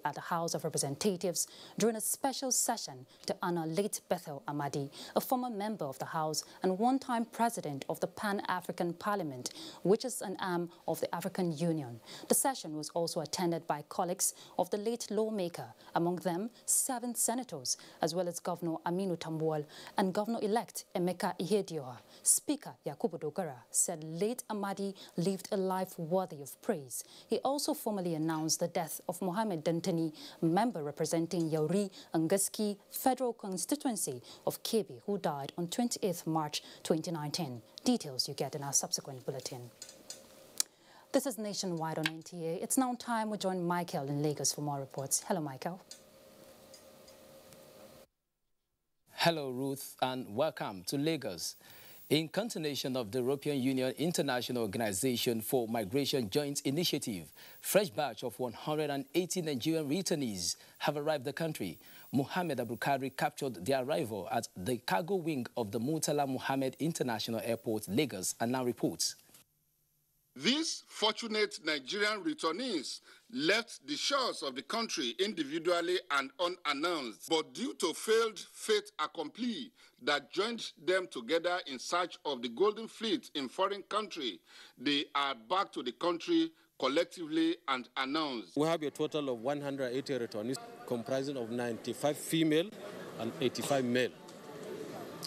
at the House of Representatives during a special session to honor late Bethel Amadi, a former member of the House and one-time president of the Pan-African Parliament, which is an arm of the African Union. The session was also attended by colleagues of the late lawmaker, among them 7 senators, as well as Governor Aminu Tambuwal and Governor-elect Emeka Ihedioha. Speaker Yakubu Dogara said late Amadi lived a life worthy of praise. He also formally announced the death of Mohammed Dantani, member representing Yauri and Gaski Federal Constituency of Kebbi, who died on 28th March 2019. Details you get in our subsequent bulletin. This is Nationwide on NTA. It's now time we join Michael in Lagos for more reports. Hello, Michael. Hello, Ruth, and welcome to Lagos. In continuation of the European Union International Organization for Migration Joint Initiative, fresh batch of 180 Nigerian returnees have arrived the country. Mohammed Abukari captured their arrival at the cargo wing of the Murtala Mohammed International Airport, Lagos, and now reports. These fortunate Nigerian returnees left the shores of the country individually and unannounced, but due to failed fait accompli that joined them together in search of the Golden Fleet in foreign country, they are back to the country collectively and announced. We have a total of 180 returnees comprising of 95 female and 85 male.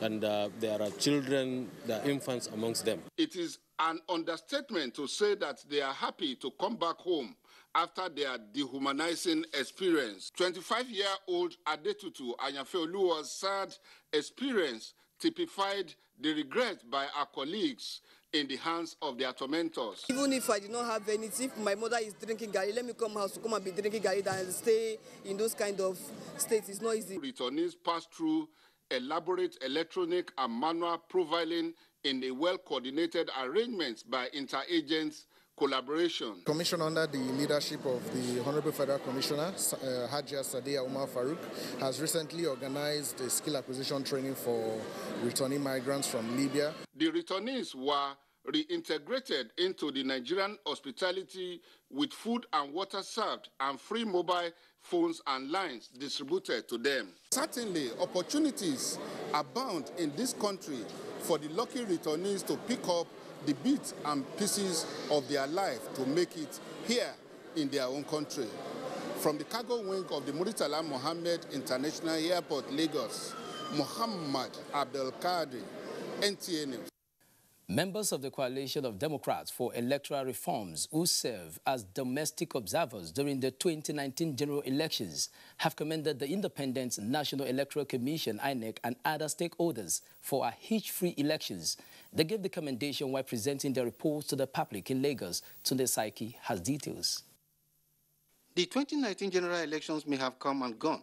And there are children, there are infants amongst them. It is an understatement to say that they are happy to come back home after their dehumanizing experience. 25-year-old Adetutu Anyafeoluwa's sad experience typified the regret by our colleagues in the hands of their tormentors. Even if I did not have anything, if my mother is drinking garri, let me come house to come and be drinking garri and stay in those kind of states. It's not easy. Returnees pass through elaborate electronic and manual profiling in a well-coordinated arrangements by inter-agents collaboration. Commission under the leadership of the Honorable Federal Commissioner, Hajia Sadia Umar Farouk, has recently organized a skill acquisition training for returning migrants from Libya. The returnees were reintegrated into the Nigerian hospitality with food and water served and free mobile phones and lines distributed to them. Certainly, opportunities abound in this country for the lucky returnees to pick up the bits and pieces of their life to make it here in their own country. From the cargo wing of the Murtala Mohammed International Airport, Lagos, Muhammad Abdul Qadir, NTA News. Members of the Coalition of Democrats for Electoral Reforms, who serve as domestic observers during the 2019 general elections, have commended the Independent National Electoral Commission, INEC, and other stakeholders for a hitch-free elections. They gave the commendation while presenting their reports to the public in Lagos. Tunde Saiki has details. The 2019 general elections may have come and gone,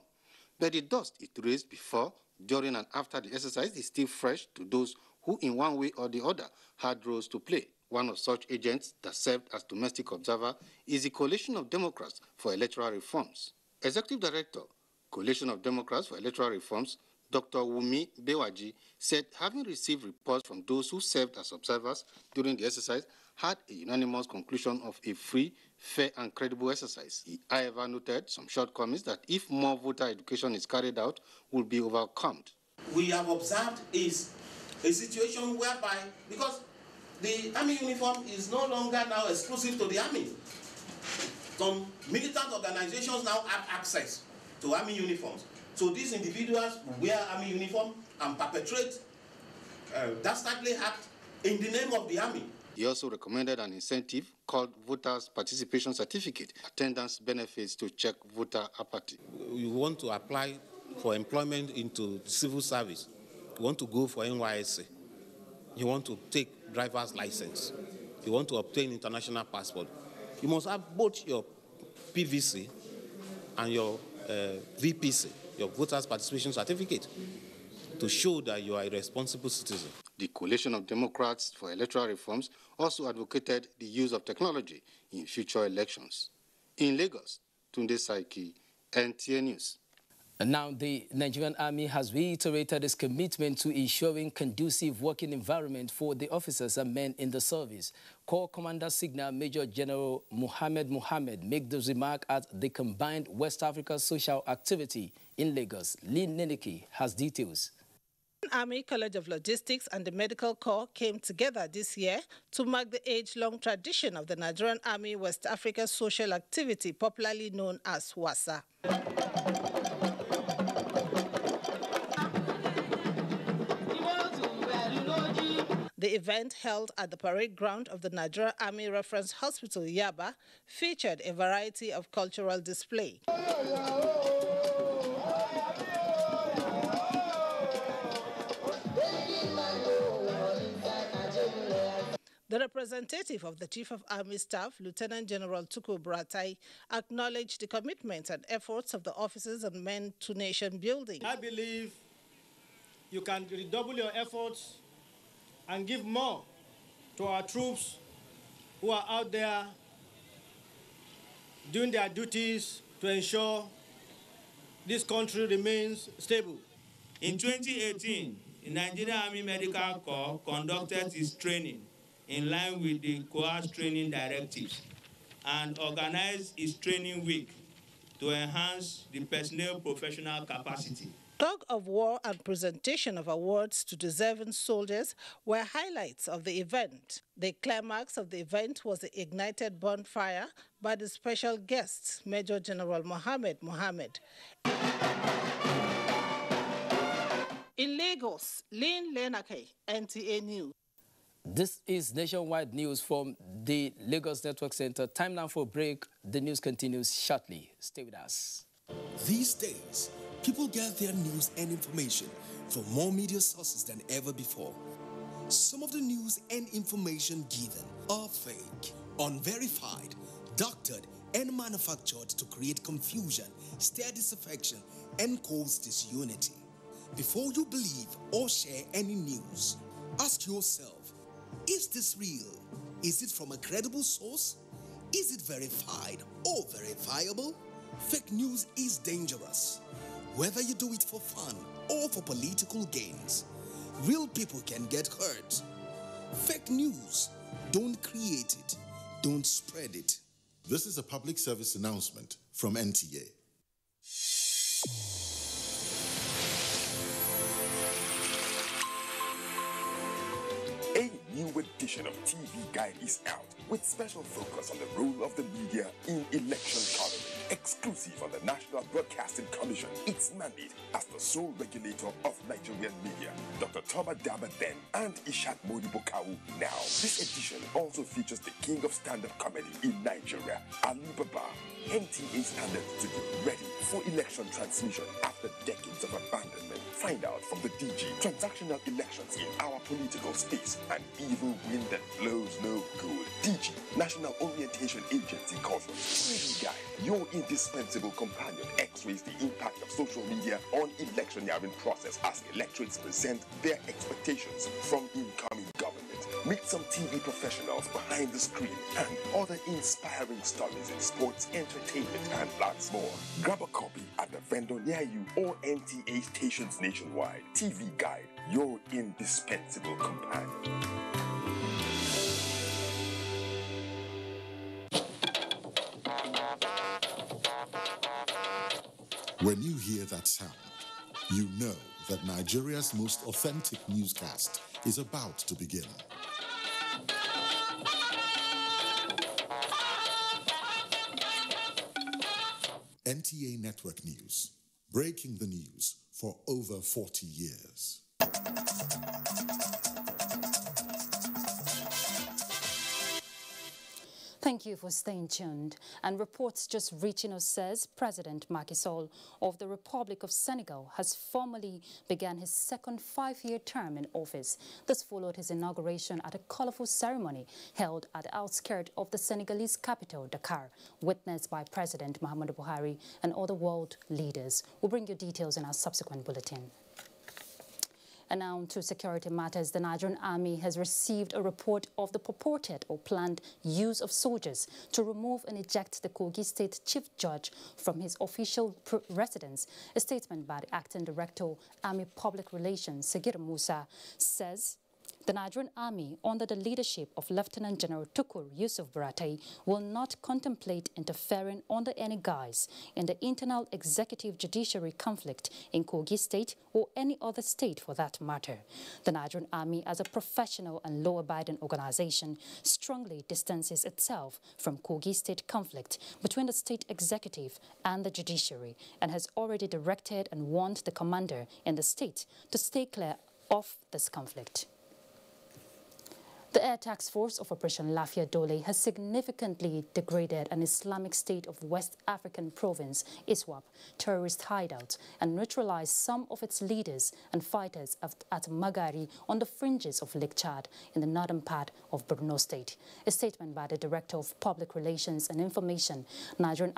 but the dust it raised before, during, and after the exercise is still fresh to those who in one way or the other had roles to play. One of such agents that served as domestic observer is the Coalition of Democrats for Electoral Reforms. Executive Director, Coalition of Democrats for Electoral Reforms, Dr. Wumi Bewaji, said having received reports from those who served as observers during the exercise had a unanimous conclusion of a free, fair and credible exercise. He, however, noted some shortcomings that if more voter education is carried out, will be overcome. We have observed is a situation whereby, because the army uniform is no longer now exclusive to the army. Some militant organizations now have access to army uniforms. So these individuals wear army uniform and perpetrate dastardly act in the name of the army. He also recommended an incentive called Voters Participation Certificate, attendance benefits to check voter apathy. You want to apply for employment into civil service. You want to go for NYSC. You want to take driver's license. You want to obtain international passport. You must have both your PVC and your VPC, your Voters Participation Certificate, to show that you are a responsible citizen. The Coalition of Democrats for Electoral Reforms also advocated the use of technology in future elections. In Lagos, Tunde Saiki, NTA News. Now, the Nigerian Army has reiterated its commitment to ensuring conducive working environment for the officers and men in the service. Corps Commander Signal Major General Mohammed made this remark at the combined West Africa social activity in Lagos. Lynn Neneke has details. Army College of Logistics and the Medical Corps came together this year to mark the age-long tradition of the Nigerian Army West Africa social activity, popularly known as WASA. The event, held at the parade ground of the Nigerian Army Reference Hospital, Yaba, featured a variety of cultural display. The representative of the Chief of Army Staff, Lieutenant General Tuku Buratai, acknowledged the commitment and efforts of the officers and men to nation building. I believe you can redouble your efforts and give more to our troops who are out there doing their duties to ensure this country remains stable. In 2018, the Nigerian Army Medical Corps conducted its training in line with the Corps training directives and organized its training week to enhance the personnel professional capacity. Tug of war and presentation of awards to deserving soldiers were highlights of the event. The climax of the event was the ignited bonfire by the special guest, Major General Mohammed. In Lagos, Lynn Neneke, NTA News. This is nationwide news from the Lagos Network Center. Time now for a break. The news continues shortly. Stay with us. These days, people get their news and information from more media sources than ever before. Some of the news and information given are fake, unverified, doctored, and manufactured to create confusion, stir disaffection, and cause disunity. Before you believe or share any news, ask yourself, is this real? Is it from a credible source? Is it verified or verifiable? Fake news is dangerous. Whether you do it for fun or for political gains, real people can get hurt. Fake news, don't create it, don't spread it. This is a public service announcement from NTA. A new edition of TV Guide is out, with special focus on the role of the media in election coverage. Exclusive on the National Broadcasting Commission, its mandate as the sole regulator of Nigerian media. Dr. Toba Daba then and Ishak Modibo Kawu now. This edition also features the king of stand-up comedy in Nigeria, Ali Baba. NTA standards to be ready for election transmission after decades of abandonment. Find out from the DG transactional elections in our political space. An evil wind that blows no good. DG, National Orientation Agency, calls on TV Guide, your indispensable companion, x-rays the impact of social media on electioneering process as electorates present their expectations from incoming government. Meet some TV professionals behind the screen and other inspiring stories in sports, entertainment, and lots more. Grab a copy at the vendor near you or NTA stations nationwide. TV Guide, your indispensable companion. When you hear that sound, you know that Nigeria's most authentic newscast is about to begin. NTA Network News, breaking the news for over 40 years. Thank you for staying tuned. And reports just reaching us says President Macky Sall of the Republic of Senegal has formally begun his second 5-year term in office. This followed his inauguration at a colorful ceremony held at the outskirts of the Senegalese capital, Dakar, witnessed by President Muhammadu Buhari and other world leaders. We'll bring you details in our subsequent bulletin. And now to security matters. The Nigerian Army has received a report of the purported or planned use of soldiers to remove and eject the Kogi State Chief Judge from his official residence. A statement by the Acting Director, Army Public Relations, Sagir Musa, says the Nigerian Army, under the leadership of Lieutenant General Tukur Yusuf Buratai, will not contemplate interfering under any guise in the internal executive judiciary conflict in Kogi State or any other state for that matter. The Nigerian Army, as a professional and law-abiding organization, strongly distances itself from Kogi State conflict between the state executive and the judiciary and has already directed and warned the commander in the state to stay clear of this conflict. The Air Task Force of Operation Lafia Dole has significantly degraded an Islamic State of West African province, ISWAP, terrorist hideout and neutralized some of its leaders and fighters at Magari on the fringes of Lake Chad in the northern part of Borno State. A statement by the Director of Public Relations and Information, Nigerian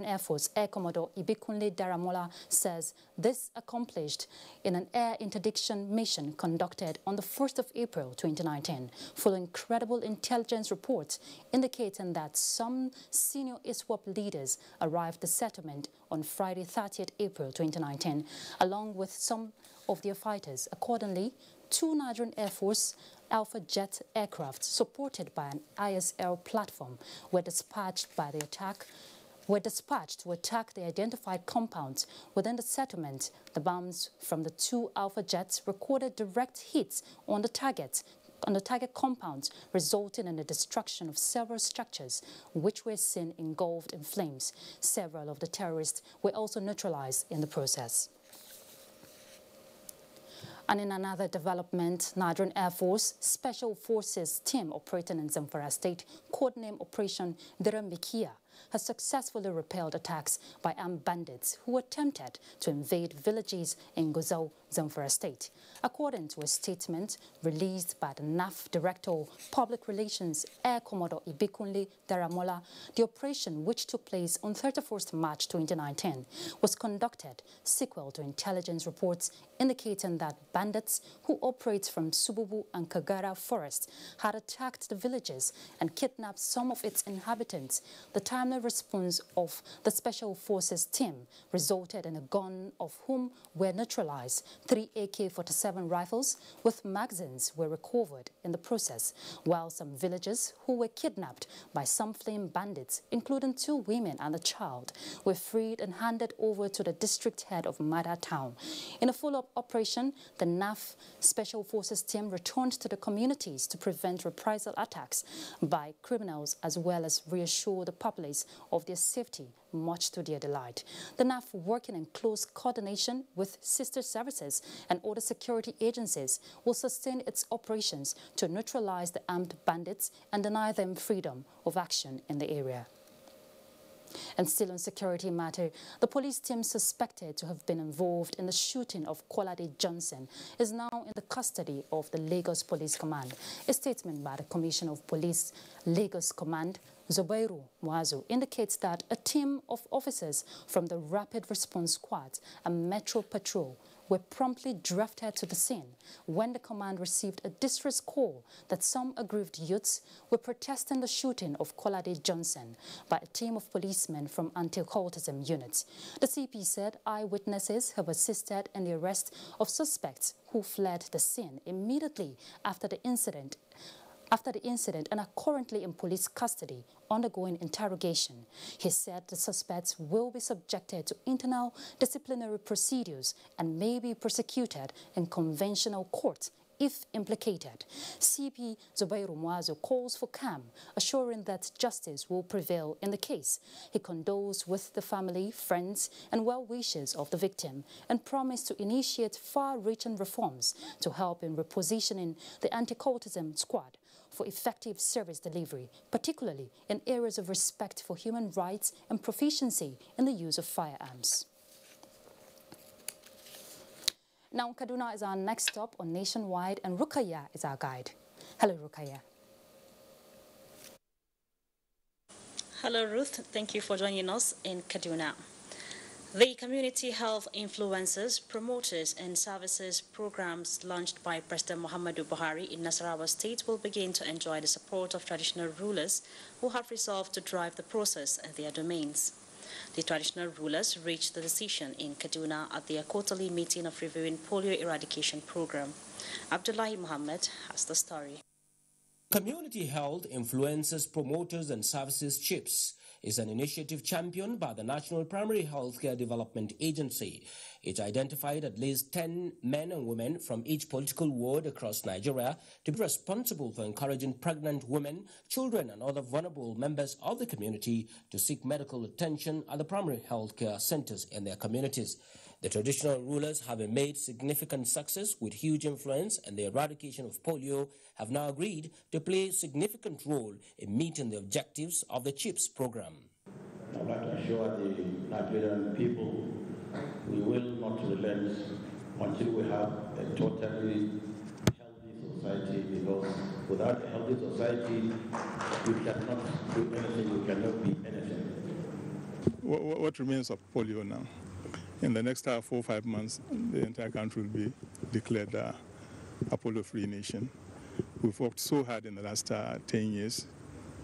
Air Force Air Commodore Ibikunle Daramola, says this accomplished in an air interdiction mission conducted on the 1st of April 2019. Following credible intelligence reports indicating that some senior ISWAP leaders arrived at the settlement on Friday, 30th April 2019, along with some of their fighters. Accordingly, 2 Nigerian Air Force Alpha jet aircraft supported by an ISL platform were dispatched to attack the identified compounds within the settlement. The bombs from the 2 Alpha jets recorded direct hits on the target compounds, resulting in the destruction of several structures, which were seen engulfed in flames. Several of the terrorists were also neutralized in the process. And in another development, Nigerian Air Force Special Forces team operating in Zamfara State, codename Operation Diramikia, has successfully repelled attacks by armed bandits who attempted to invade villages in Guzau, Zamfara State. According to a statement released by the NAF Director Public Relations Air Commodore Ibikunle Daramola, the operation, which took place on 31st March 2019, was conducted sequel to intelligence reports indicating that bandits who operate from Sububu and Kagara forests had attacked the villages and kidnapped some of its inhabitants. The timely response of the Special Forces team resulted in a gun, of whom were neutralized. 3 AK-47 rifles with magazines were recovered in the process, while some villagers who were kidnapped by some fleeing bandits, including 2 women and a child, were freed and handed over to the district head of Mada town. In a follow-up operation, the NAF Special Forces team returned to the communities to prevent reprisal attacks by criminals, as well as reassure the populace of their safety, much to their delight. The NAF, working in close coordination with sister services and other security agencies, will sustain its operations to neutralize the armed bandits and deny them freedom of action in the area. And still on security matter, the police team suspected to have been involved in the shooting of Kolade Johnson is now in the custody of the Lagos Police Command. A statement by the Commissioner of Police Lagos Command, Zubairu Muazu, indicates that a team of officers from the Rapid Response Squad and Metro Patrol were promptly drafted to the scene when the command received a distress call that some aggrieved youths were protesting the shooting of Kolade Johnson by a team of policemen from anti-occultism units. The CP said eyewitnesses have assisted in the arrest of suspects who fled the scene immediately after the incident and are currently in police custody undergoing interrogation. He said the suspects will be subjected to internal disciplinary procedures and may be prosecuted in conventional court if implicated. CP Zubairu Muazu calls for calm, assuring that justice will prevail in the case. He condoles with the family, friends and well-wishers of the victim and promised to initiate far-reaching reforms to help in repositioning the anti-cultism squad for effective service delivery, particularly in areas of respect for human rights and proficiency in the use of firearms. Now, Kaduna is our next stop on Nationwide, and Rukaya is our guide. Hello, Rukaya. Hello, Ruth. Thank you for joining us in Kaduna. The community health influencers, promoters and services programs launched by President Muhammadu Buhari in Nasarawa State will begin to enjoy the support of traditional rulers who have resolved to drive the process in their domains. The traditional rulers reached the decision in Kaduna at their quarterly meeting of reviewing polio eradication program. Abdullahi Muhammad has the story. Community Health Influencers, Promoters and Services CHIPS is an initiative championed by the National Primary Healthcare Development Agency. It identified at least 10 men and women from each political ward across Nigeria to be responsible for encouraging pregnant women, children and other vulnerable members of the community to seek medical attention at the primary healthcare centers in their communities. The traditional rulers, having made significant success with huge influence in the eradication of polio, have now agreed to play a significant role in meeting the objectives of the CHIPS program. I'd like to assure the Nigerian people we will not relent until we have a totally healthy society, because without a healthy society, you cannot do anything, you cannot be anything. What remains of polio now? In the next 4 or 5 months, the entire country will be declared a polio-free nation. We've worked so hard in the last 10 years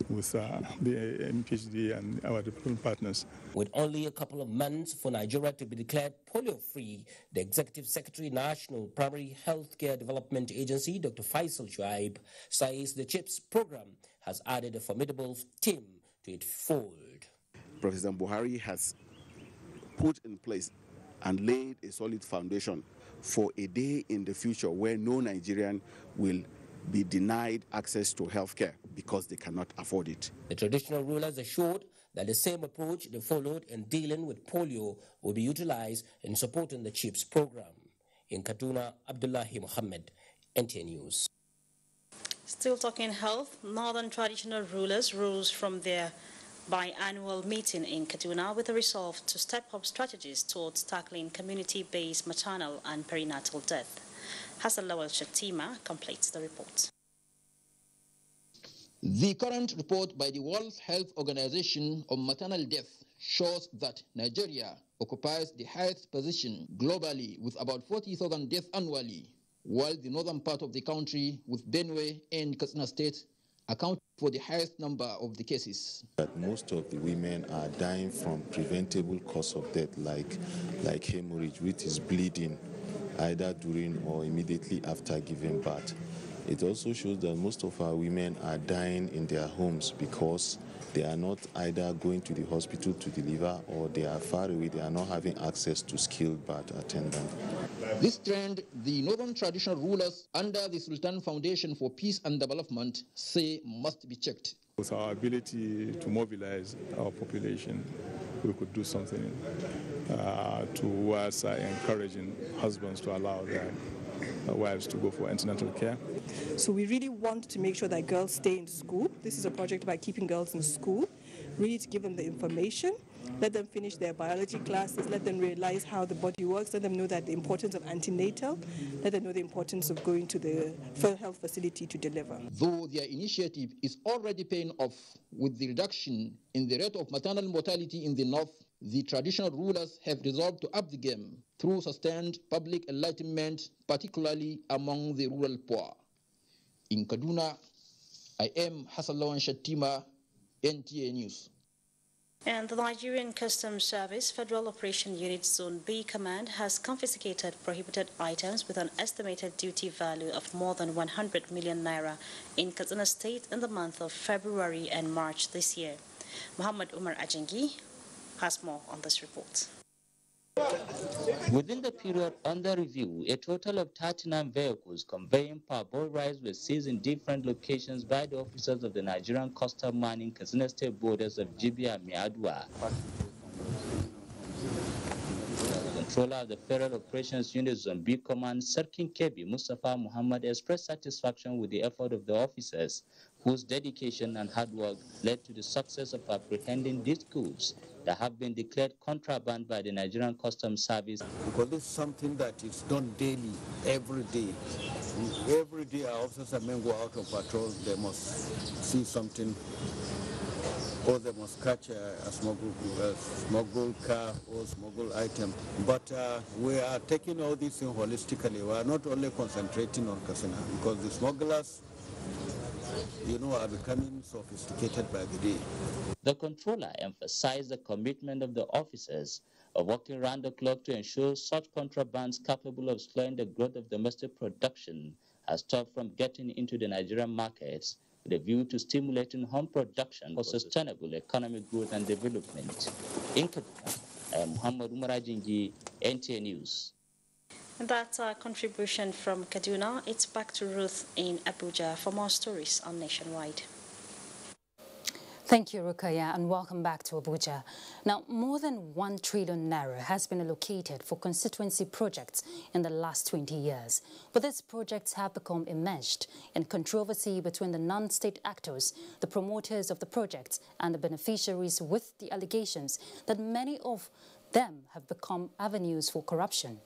with the MPHD and our development partners. With only a couple of months for Nigeria to be declared polio-free, the Executive Secretary, National Primary Healthcare Development Agency, Dr. Faisal Shuaib, says the CHIPS program has added a formidable team to its fold. President Buhari has put in place and laid a solid foundation for a day in the future where no Nigerian will be denied access to health care because they cannot afford it. The traditional rulers assured that the same approach they followed in dealing with polio will be utilized in supporting the CHIPS program. In Kaduna, Abdullahi Muhammad, NTA News. Still talking health, northern traditional rulers rose from their biannual meeting in Kaduna with a resolve to step up strategies towards tackling community-based maternal and perinatal death. Hassan Lawal Shatima completes the report. The current report by the World Health Organization on maternal death shows that Nigeria occupies the highest position globally with about 40,000 deaths annually, while the northern part of the country with Benue and Katsina State account for the highest number of the cases. That most of the women are dying from preventable cause of death like hemorrhage, which is bleeding either during or immediately after giving birth. It also shows that most of our women are dying in their homes because they are not either going to the hospital to deliver or they are far away, they are not having access to skilled birth attendants. This trend, the northern traditional rulers under the Sultan Foundation for Peace and Development say must be checked. With our ability to mobilize our population, we could do something towards encouraging husbands to allow their wives to go for antenatal care. So we really want to make sure that girls stay in school. This is a project about keeping girls in school, really to give them the information, let them finish their biology classes, let them realize how the body works, let them know that the importance of antenatal, let them know the importance of going to the health facility to deliver. Though their initiative is already paying off with the reduction in the rate of maternal mortality in the north, the traditional rulers have resolved to up the game through sustained public enlightenment, particularly among the rural poor. In Kaduna, I am Hassan Lawan Shatima, NTA News. And the Nigerian Customs Service Federal Operation Unit Zone B Command has confiscated prohibited items with an estimated duty value of more than 100 million naira in Katsina State in the month of February and March this year. Muhammad Umar Ajengi has more on this report. Within the period under review, a total of 39 vehicles conveying parboiled rice were seized in different locations by the officers of the Nigerian Custom manning Katsina State borders of Jibia and Miadua. The controller of the Federal Operations Unit Zone B Command, Sarkin Kebi Mustafa Muhammad, expressed satisfaction with the effort of the officers, whose dedication and hard work led to the success of apprehending these goods that have been declared contraband by the Nigerian Customs Service. Because this is something that is done daily, every day. Every day our officers and men go out on patrol, they must see something or they must catch a smuggled car or smuggled item. But we are taking all these things holistically. We are not only concentrating on Kasina, because the smugglers, you know, are becoming sophisticated by the day. The controller emphasized the commitment of the officers of working round the clock to ensure such contrabands capable of slowing the growth of domestic production are stopped from getting into the Nigerian markets, with a view to stimulating home production for sustainable economic growth and development. In Kaduna, I am Muhammad Umarajingi, NTA News. That's our contribution from Kaduna. It's back to Ruth in Abuja for more stories on Nationwide. Thank you, Rukaya, and welcome back to Abuja. Now, more than 1 trillion naira has been allocated for constituency projects in the last 20 years. But these projects have become enmeshed in controversy between the non-state actors, the promoters of the projects, and the beneficiaries, with the allegations that many of them have become avenues for corruption.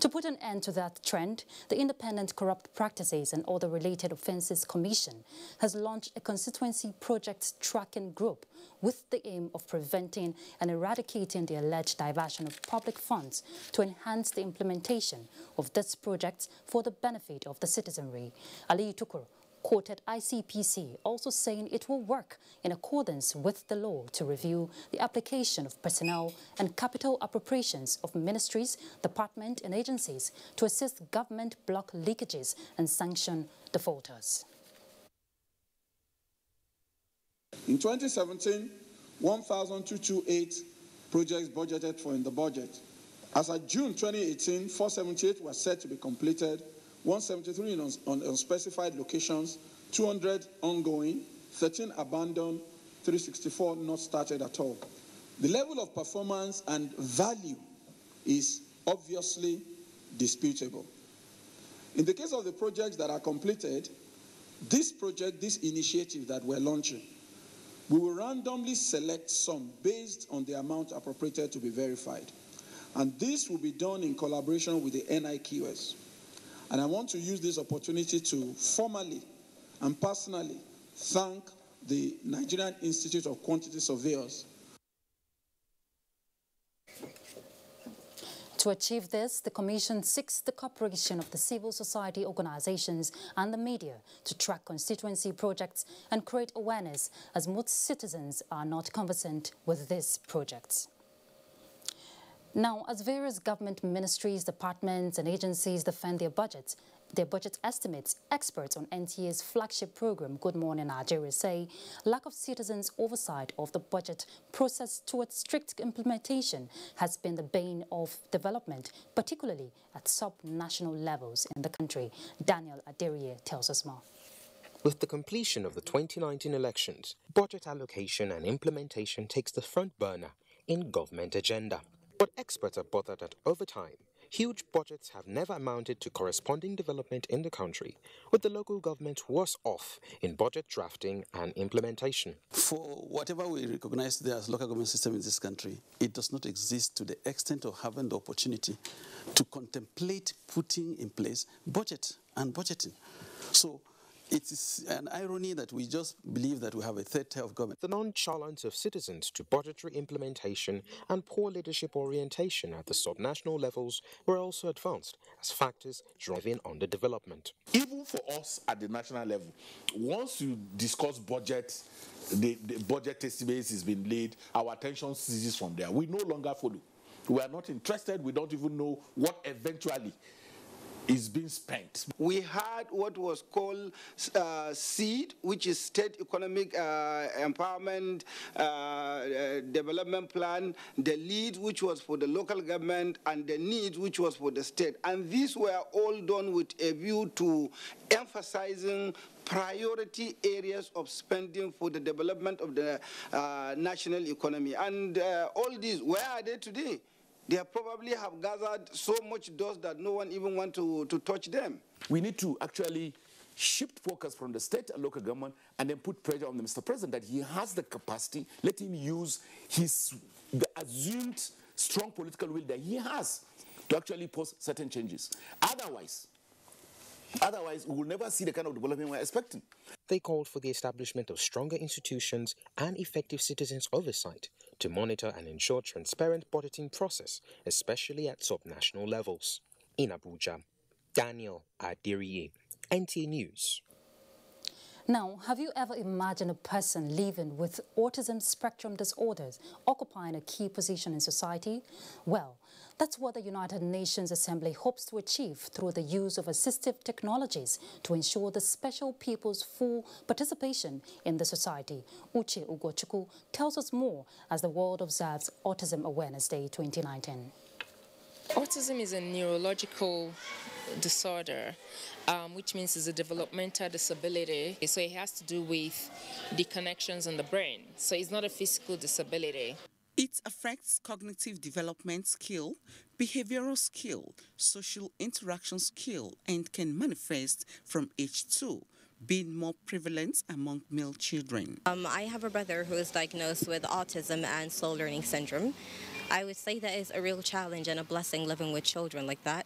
To put an end to that trend, the Independent Corrupt Practices and Other Related Offences Commission has launched a constituency projects tracking group with the aim of preventing and eradicating the alleged diversion of public funds to enhance the implementation of these projects for the benefit of the citizenry. Ali Tukur quoted ICPC also saying it will work in accordance with the law to review the application of personnel and capital appropriations of ministries, departments and agencies to assist government block leakages and sanction defaulters. In 2017, 1,228 projects budgeted for in the budget. As of June 2018, 478 were set to be completed, 173 in unspecified locations, 200 ongoing, 13 abandoned, 364 not started at all. The level of performance and value is obviously disputable. In the case of the projects that are completed, this initiative that we're launching, we will randomly select some based on the amount appropriated to be verified. And this will be done in collaboration with the NIQS. And I want to use this opportunity to formally and personally thank the Nigerian Institute of Quantity Surveyors. To achieve this, the Commission seeks the cooperation of the civil society organizations and the media to track constituency projects and create awareness, as most citizens are not conversant with these projects. Now, as various government ministries, departments and agencies defend their budget estimates, experts on NTA's flagship program, Good Morning Nigeria, say lack of citizens' oversight of the budget process towards strict implementation has been the bane of development, particularly at sub-national levels in the country. Daniel Aderiye tells us more. With the completion of the 2019 elections, budget allocation and implementation takes the front burner in government agenda. But experts are bothered that over time, huge budgets have never amounted to corresponding development in the country, with the local government worse off in budget drafting and implementation. For whatever we recognize there as local government system in this country, it does not exist to the extent of having the opportunity to contemplate putting in place budget and budgeting. So it is an irony that we just believe that we have a third tier of government. The nonchalance of citizens to budgetary implementation and poor leadership orientation at the subnational levels were also advanced as factors driving underdevelopment. Even for us at the national level, once you discuss budget, the budget estimates has been laid, our attention ceases from there. We no longer follow. We are not interested. We don't even know what eventually is being spent. We had what was called SEED, which is State Economic Empowerment Development Plan, the LEAD, which was for the local government, and the NEED, which was for the state. And these were all done with a view to emphasizing priority areas of spending for the development of the national economy. And all these, where are they today? They probably have gathered so much dust that no one even wants to touch them. We need to actually shift focus from the state and local government and then put pressure on the Mr. President that he has the capacity. Let him use the assumed strong political will that he has to actually pose certain changes. Otherwise, Otherwise, we will never see the kind of development we're expecting. They called for the establishment of stronger institutions and effective citizens' oversight to monitor and ensure transparent budgeting process, especially at subnational levels. In Abuja, Daniel Adiriye, NTA News. Now, have you ever imagined a person living with autism spectrum disorders occupying a key position in society? Well, that's what the United Nations Assembly hopes to achieve through the use of assistive technologies to ensure the special people's full participation in the society. Uche Ugochukwu tells us more as the world observes Autism Awareness Day 2019. Autism is a neurological disorder, which means it's a developmental disability. So it has to do with the connections in the brain. So it's not a physical disability. It affects cognitive development skill, behavioral skill, social interaction skill, and can manifest from age 2, being more prevalent among male children. I have a brother who is diagnosed with autism and slow learning syndrome. I would say that is a real challenge and a blessing living with children like that.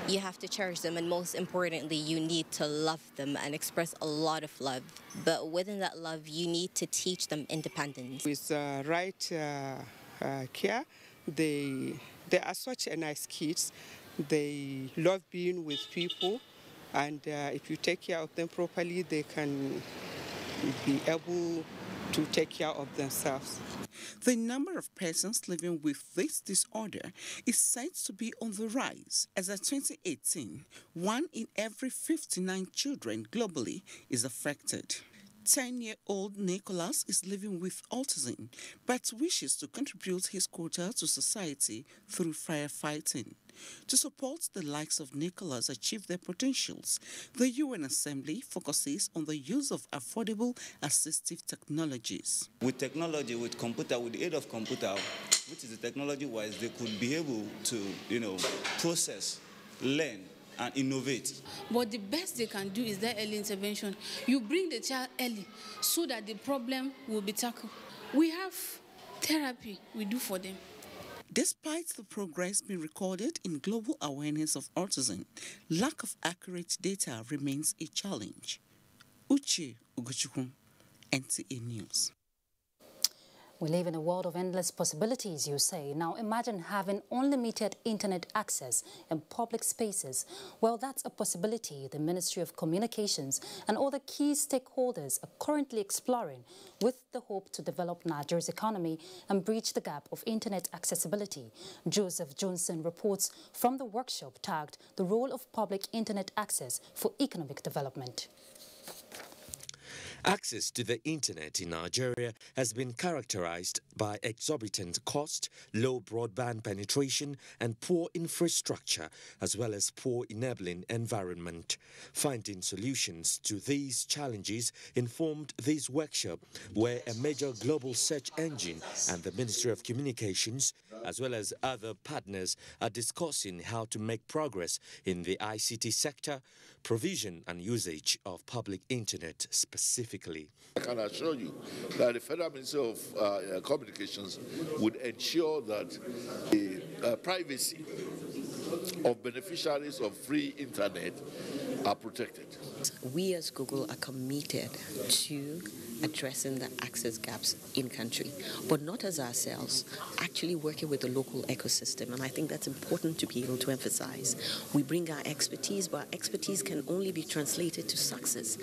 You have to cherish them, and most importantly, you need to love them and express a lot of love. But within that love, you need to teach them independence. With right care, they are such a nice kids. They love being with people, and if you take care of them properly, they can be able to take care of themselves. The number of persons living with this disorder is said to be on the rise, as at 2018, 1 in every 59 children globally is affected. 10-year-old Nicholas is living with autism, but wishes to contribute his quota to society through firefighting. To support the likes of Nicholas achieve their potentials, the UN Assembly focuses on the use of affordable assistive technologies. With technology, with computer, with the aid of computer, which is the technology-wise, they could be able to, process, learn, and innovate. But the best they can do is that early intervention. You bring the child early so that the problem will be tackled. We have therapy we do for them. Despite the progress being recorded in global awareness of autism, lack of accurate data remains a challenge. Uche Ugochukwu, NTA News. We live in a world of endless possibilities, you say. Now imagine having unlimited internet access in public spaces. Well, that's a possibility the Ministry of Communications and other key stakeholders are currently exploring with the hope to develop Nigeria's economy and bridge the gap of internet accessibility. Joseph Johnson reports from the workshop tagged "The Role of Public Internet Access for Economic Development." Access to the internet in Nigeria has been characterized by exorbitant cost, low broadband penetration, and poor infrastructure, as well as poor enabling environment. Finding solutions to these challenges informed this workshop, where a major global search engine and the Ministry of Communications, as well as other partners, are discussing how to make progress in the ICT sector, provision and usage of public internet specifically. I can assure you that the Federal Ministry of Communications would ensure that the privacy of beneficiaries of free internet are protected. We as Google are committed to addressing the access gaps in country, but not as ourselves, actually working with the local ecosystem. And I think that's important to be able to emphasize. We bring our expertise, but our expertise can only be translated to success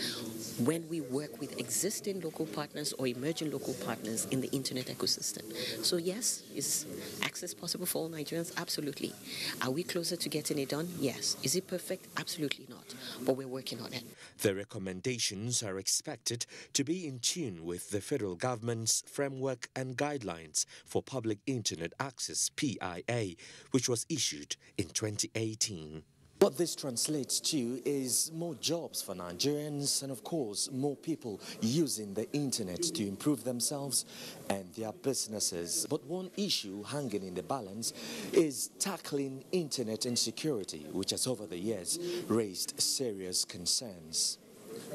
when we work with existing local partners or emerging local partners in the internet ecosystem. So yes, is access possible for all Nigerians? Absolutely. Are we closer to getting it done? Yes. Is it perfect? Absolutely not. But we're working on it. The recommendations are expected to be in tune with the federal government's framework and guidelines for public internet access, PIA, which was issued in 2018. What this translates to is more jobs for Nigerians and, of course, more people using the internet to improve themselves and their businesses. But one issue hanging in the balance is tackling internet insecurity, which has over the years raised serious concerns.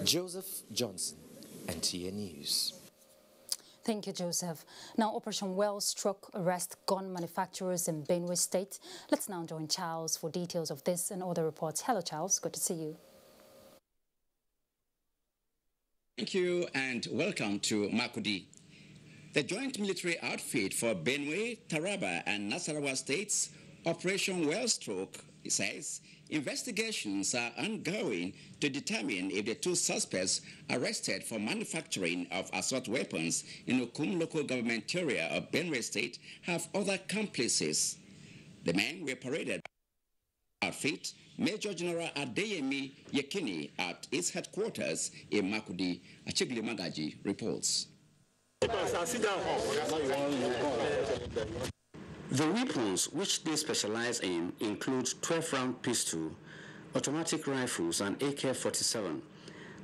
Joseph Johnson, NTA News. Thank you, Joseph. Now, Operation Well struck arrest gun manufacturers in Benue State. Let's now join Charles for details of this and other reports. Hello, Charles. Good to see you. Thank you and welcome to Makurdi. The joint military outfit for Benue, Taraba and Nasarawa states, Operation Wellstroke, says investigations are ongoing to determine if the two suspects arrested for manufacturing of assault weapons in Okum local government area of Benue State have other accomplices. The men were paraded outfit Major General Adeyemi Yekini at its headquarters in Makurdi. Achigli Magaji reports. The weapons which they specialize in include 12-round pistol, automatic rifles and AK-47.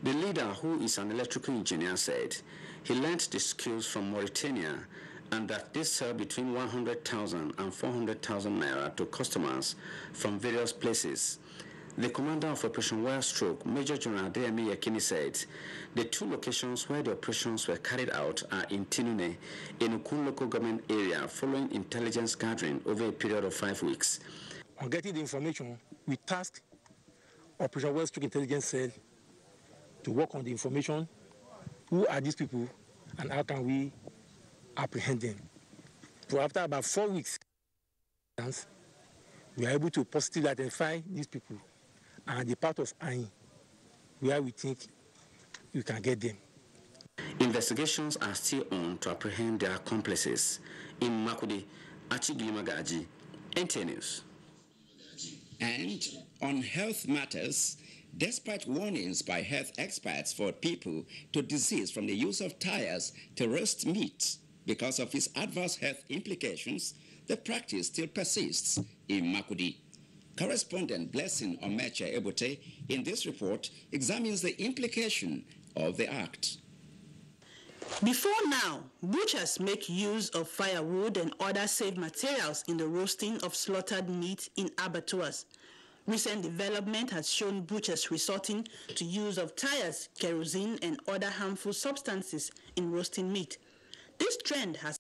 The leader, who is an electrical engineer, said he learnt the skills from Mauritania and that they sell between 100,000 and 400,000 naira to customers from various places. The commander of Operation Wellstroke, Major General Adeyemi Yekini, said the two locations where the operations were carried out are in Tinune, in Ukun local government area, following intelligence gathering over a period of 5 weeks. On getting the information, we tasked Operation Wellstroke Intelligence Cell to work on the information. Who are these people and how can we apprehend them? So after about 4 weeks, we are able to positively identify these people and the part of Ain where we think we can get them. Investigations are still on to apprehend their accomplices. In Makurdi, Achigli Magaji, NTA News. And on health matters, despite warnings by health experts for people to desist from the use of tires to roast meat because of its adverse health implications, the practice still persists in Makurdi. Correspondent Blessing Omeche Ebote in this report examines the implication of the act. Before now, butchers make use of firewood and other safe materials in the roasting of slaughtered meat in abattoirs. Recent development has shown butchers resorting to use of tires, kerosene, and other harmful substances in roasting meat. This trend has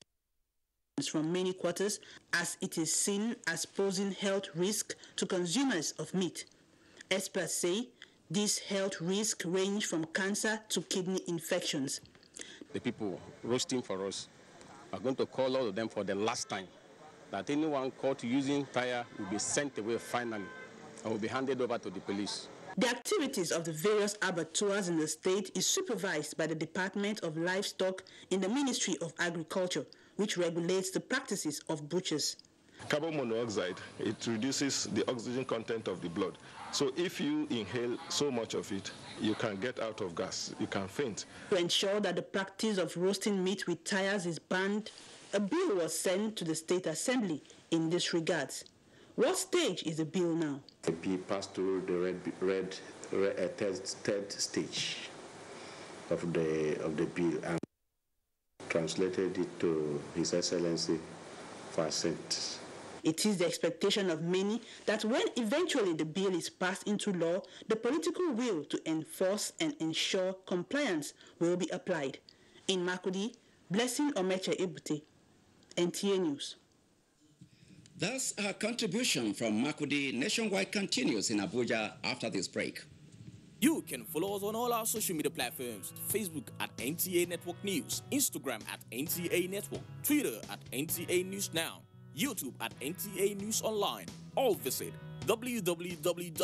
from many quarters as it is seen as posing health risk to consumers of meat. Experts say these health risks range from cancer to kidney infections. The people roasting for us are going to call all of them for the last time that anyone caught using tire will be sent away finally and will be handed over to the police. The activities of the various abattoirs in the state is supervised by the Department of Livestock in the Ministry of Agriculture, which regulates the practices of butchers. Carbon monoxide, it reduces the oxygen content of the blood. So if you inhale so much of it, you can get out of gas, you can faint. To ensure that the practice of roasting meat with tires is banned, a bill was sent to the State Assembly in this regard. What stage is the bill now? The bill passed through the third stage of the bill and translated it to His Excellency for assent. It is the expectation of many that when eventually the bill is passed into law, the political will to enforce and ensure compliance will be applied. In Makurdi, Blessing Omeche Ebote, NTA News. Thus, our contribution from Makurdi nationwide continues in Abuja after this break. You can follow us on all our social media platforms: Facebook at NTA Network News, Instagram at NTA Network, Twitter at NTA News Now, YouTube at NTA News Online. Or visit www.nta.ng.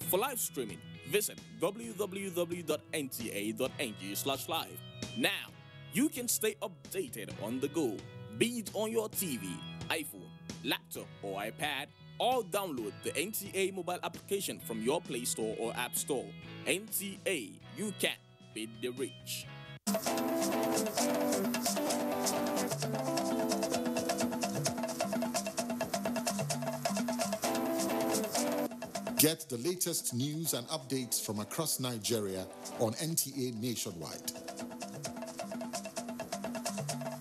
For live streaming, visit www.nta.ng/live. Now, you can stay updated on the go, be it on your TV, iPhone, laptop, or iPad, or download the NTA mobile application from your Play Store or App Store. NTA, you can beat the rich. Get the latest news and updates from across Nigeria on NTA Nationwide.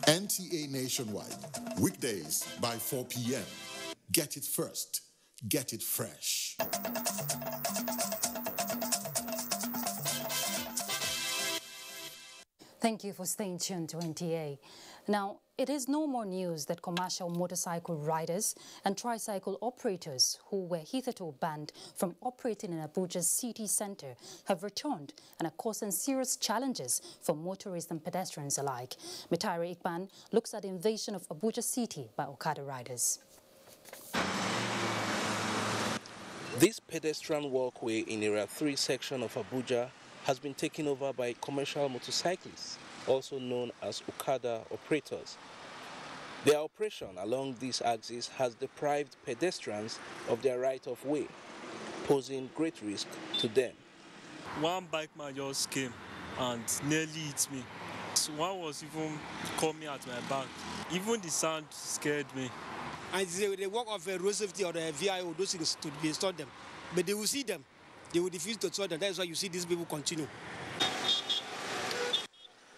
NTA Nationwide, weekdays by 4 p.m. Get it first. Get it fresh. Thank you for staying tuned to NTA. Now, it is no more news that commercial motorcycle riders and tricycle operators who were hitherto banned from operating in Abuja's city centre have returned and are causing serious challenges for motorists and pedestrians alike. Mitaire Ikban looks at the invasion of Abuja city by Okada riders. This pedestrian walkway in Area 3 section of Abuja has been taken over by commercial motorcyclists, also known as Okada operators. Their operation along this axis has deprived pedestrians of their right of way, posing great risk to them. One bike man just came and nearly hit me. So one was even coming at my back. Even the sound scared me. And they walk off a road safety or a VIO, those things to be installed them. But they will see them. They will refuse to install them. That's why you see these people continue.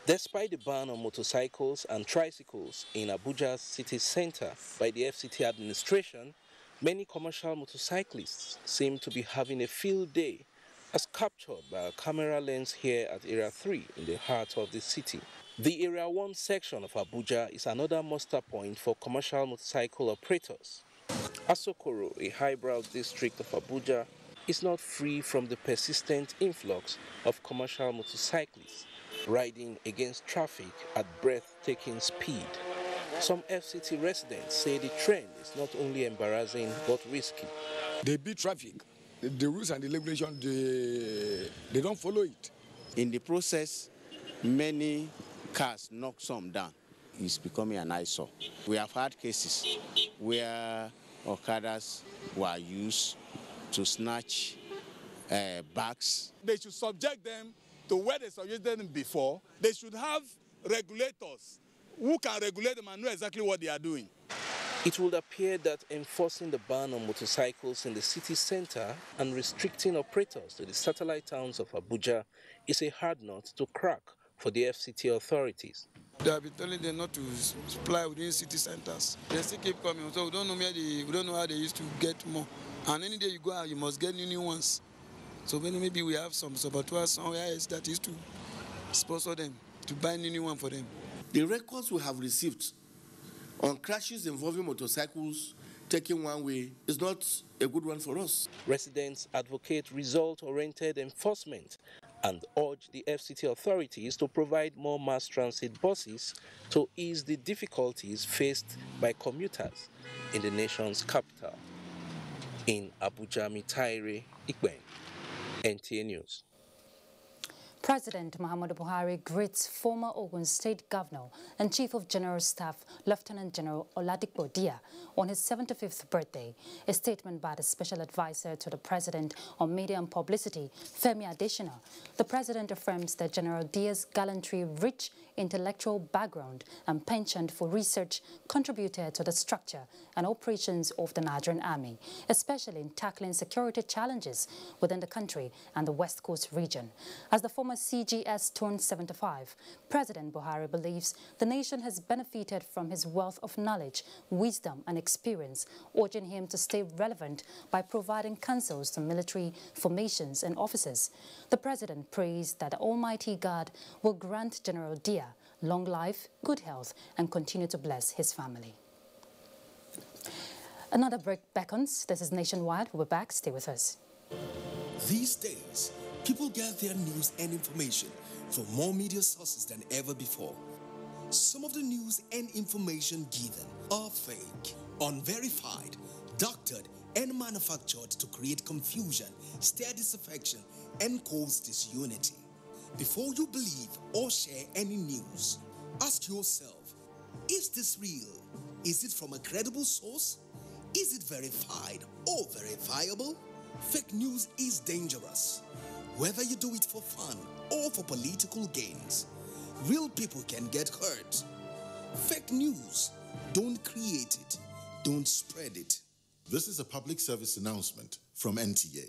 Despite the ban on motorcycles and tricycles in Abuja's city center by the FCT administration, many commercial motorcyclists seem to be having a field day, as captured by a camera lens here at Area 3 in the heart of the city. The Area 1 section of Abuja is another muster point for commercial motorcycle operators. Asokoro, a highbrow district of Abuja, is not free from the persistent influx of commercial motorcyclists riding against traffic at breathtaking speed. Some FCT residents say the trend is not only embarrassing but risky. They beat traffic. The rules and the regulations, they don't follow it. In the process, many cars knock some down. It's becoming an eyesore. We have had cases where Okadas were used to snatch bags. They should subject them to where they subjected them before. They should have regulators who can regulate them and know exactly what they are doing. It would appear that enforcing the ban on motorcycles in the city center and restricting operators to the satellite towns of Abuja is a hard nut to crack for the FCT authorities. They have been telling them not to supply within city centers. They still keep coming, so we don't know how they used to get more. And any day you go out, you must get new ones. So maybe we have some saboteurs somewhere else that used to sponsor them to buy new one for them. The records we have received on crashes involving motorcycles taking one way is not a good one for us. Residents advocate result-oriented enforcement and urge the FCT authorities to provide more mass transit buses to ease the difficulties faced by commuters in the nation's capital. In Abuja, Mitaire Ikben, NTA News. President Muhammadu Buhari greets former Ogun State Governor and Chief of General Staff Lieutenant General Oladipo Dia on his 75th birthday. A statement by the Special Advisor to the President on Media and Publicity, Femi Adesina. The President affirms that General Dia's gallantry, rich intellectual background and penchant for research contributed to the structure and operations of the Nigerian Army, especially in tackling security challenges within the country and the West Coast region. As the former CGS turned 75, President Buhari believes the nation has benefited from his wealth of knowledge, wisdom and experience, urging him to stay relevant by providing counsels to military formations and officers. The President prays that the Almighty God will grant General Dia long life, good health, and continue to bless his family. Another break beckons. This is Nationwide. We'll be back. Stay with us. These days, people get their news and information from more media sources than ever before. Some of the news and information given are fake, unverified, doctored, and manufactured to create confusion, stir disaffection, and cause disunity. Before you believe or share any news, ask yourself, is this real? Is it from a credible source? Is it verified or verifiable? Fake news is dangerous. Whether you do it for fun or for political gains, real people can get hurt. Fake news, don't create it, don't spread it. This is a public service announcement from NTA.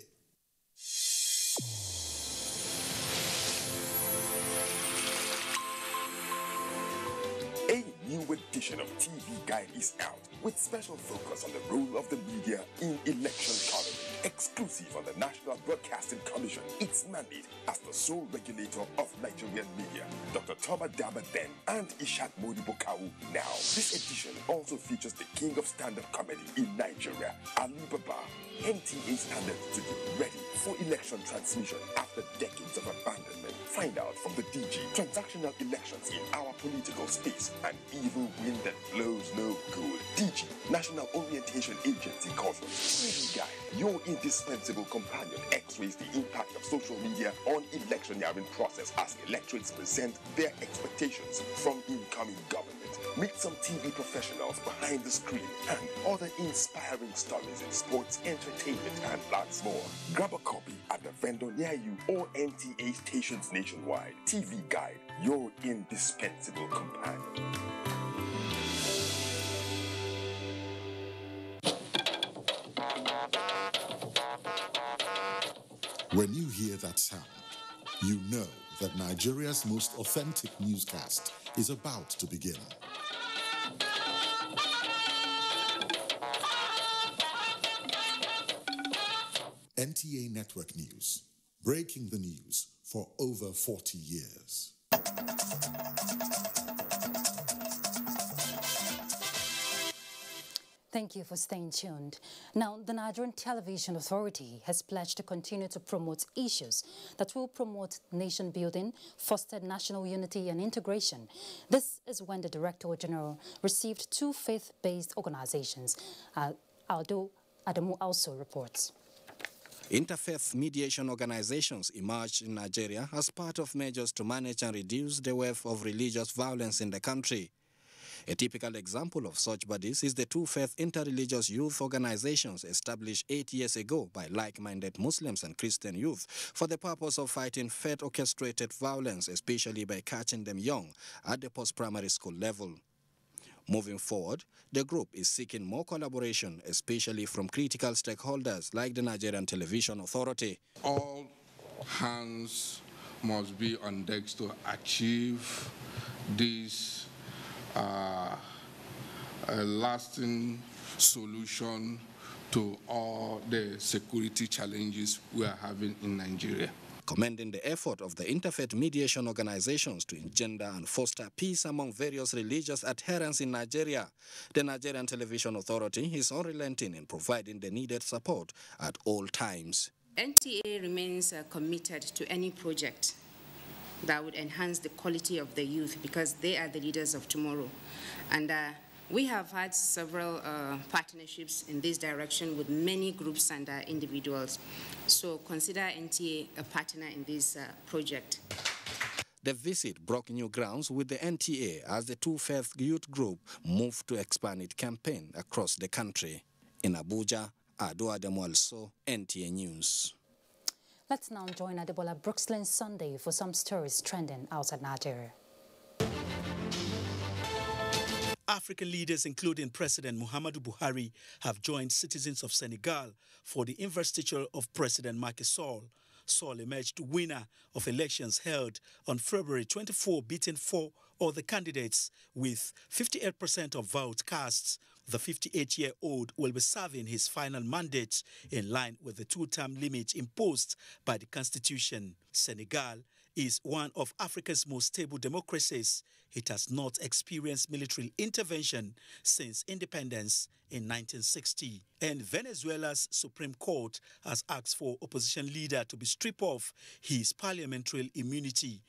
A new edition of TV Guide is out with special focus on the role of the media in election coverage. exclusive on the National Broadcasting Commission, its mandate as the sole regulator of Nigerian media. Dr. Thomas Daba then and Ishak Modibo Kawu now. This edition also features the king of stand-up comedy in Nigeria, Ali Baba. NTA standard to be ready for election transmission after decades of abandonment. Find out from the DG transactional elections in our political space. An evil wind that blows no good. DG, National Orientation Agency Caution. TV Guide, your indispensable companion, x-rays the impact of social media on electioneering process as electorates present their expectations from incoming government. Meet some TV professionals behind the screen and other inspiring stories in sports, entertainment, and lots more. Grab a copy at the vendor near you or NTA stations nationwide. TV Guide, your indispensable companion. When you hear that sound, you know that Nigeria's most authentic newscast is about to begin. NTA Network News, breaking the news for over 40 years. Thank you for staying tuned. Now, the Nigerian Television Authority has pledged to continue to promote issues that will promote nation building, foster national unity and integration. This is when the Director General received two faith-based organizations. Aldo Adamu also reports. Interfaith mediation organizations emerged in Nigeria as part of measures to manage and reduce the wave of religious violence in the country. A typical example of such bodies is the two faith interreligious youth organizations established 8 years ago by like-minded Muslims and Christian youth for the purpose of fighting faith-orchestrated violence, especially by catching them young at the post-primary school level. Moving forward, the group is seeking more collaboration, especially from critical stakeholders like the Nigerian Television Authority. All hands must be on deck to achieve this a lasting solution to all the security challenges we are having in Nigeria. Commending the effort of the interfaith mediation organizations to engender and foster peace among various religious adherents in Nigeria, the Nigerian Television Authority is unrelenting in providing the needed support at all times. NTA remains committed to any project that would enhance the quality of the youth because they are the leaders of tomorrow. And we have had several partnerships in this direction with many groups and individuals. So consider NTA a partner in this project. The visit broke new grounds with the NTA as the Two Faith Youth Group moved to expand its campaign across the country. In Abuja, Ado Adamu also, NTA News. Let's now join Adebola Brookslyn Sunday for some stories trending outside Nigeria. African leaders, including President Muhammadu Buhari, have joined citizens of Senegal for the investiture of President Macky Sall. Sall emerged winner of elections held on February 24, beating four other candidates with 58% of votes cast. The 58-year-old will be serving his final mandate in line with the two-term limit imposed by the Constitution. Senegal is one of Africa's most stable democracies. It has not experienced military intervention since independence in 1960. And Venezuela's Supreme Court has asked for opposition leader to be stripped of his parliamentary immunity.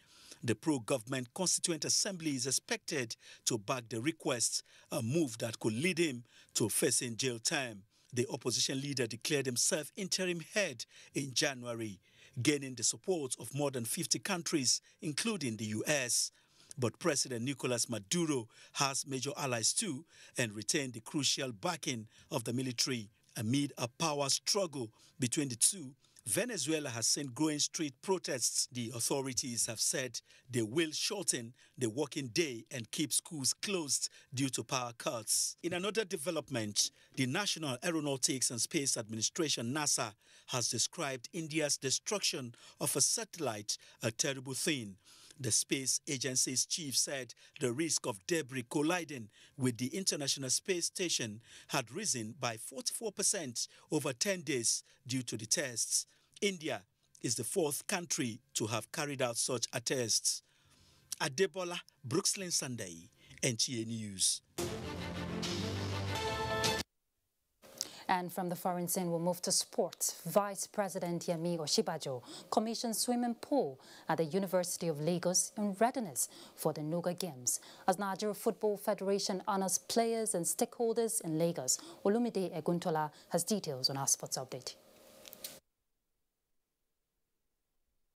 The pro-government Constituent Assembly is expected to back the request, a move that could lead him to facing jail time. The opposition leader declared himself interim head in January, gaining the support of more than 50 countries, including the U.S. But President Nicolas Maduro has major allies too and retained the crucial backing of the military. Amid a power struggle between the two, Venezuela has seen growing street protests. The authorities have said they will shorten the working day and keep schools closed due to power cuts. In another development, the National Aeronautics and Space Administration, NASA, has described India's destruction of a satellite a terrible thing. The space agency's chief said the risk of debris colliding with the International Space Station had risen by 44% over 10 days due to the tests. India is the 4th country to have carried out such tests. Adebola Brookslyn Sunday, NTA News. And from the foreign scene, we'll move to sports. Vice President Yemi Osinbajo commissioned swimming pool at the University of Lagos in readiness for the Nuga Games. As Nigeria Football Federation honors players and stakeholders in Lagos, Olumide Eguntola has details on our sports update.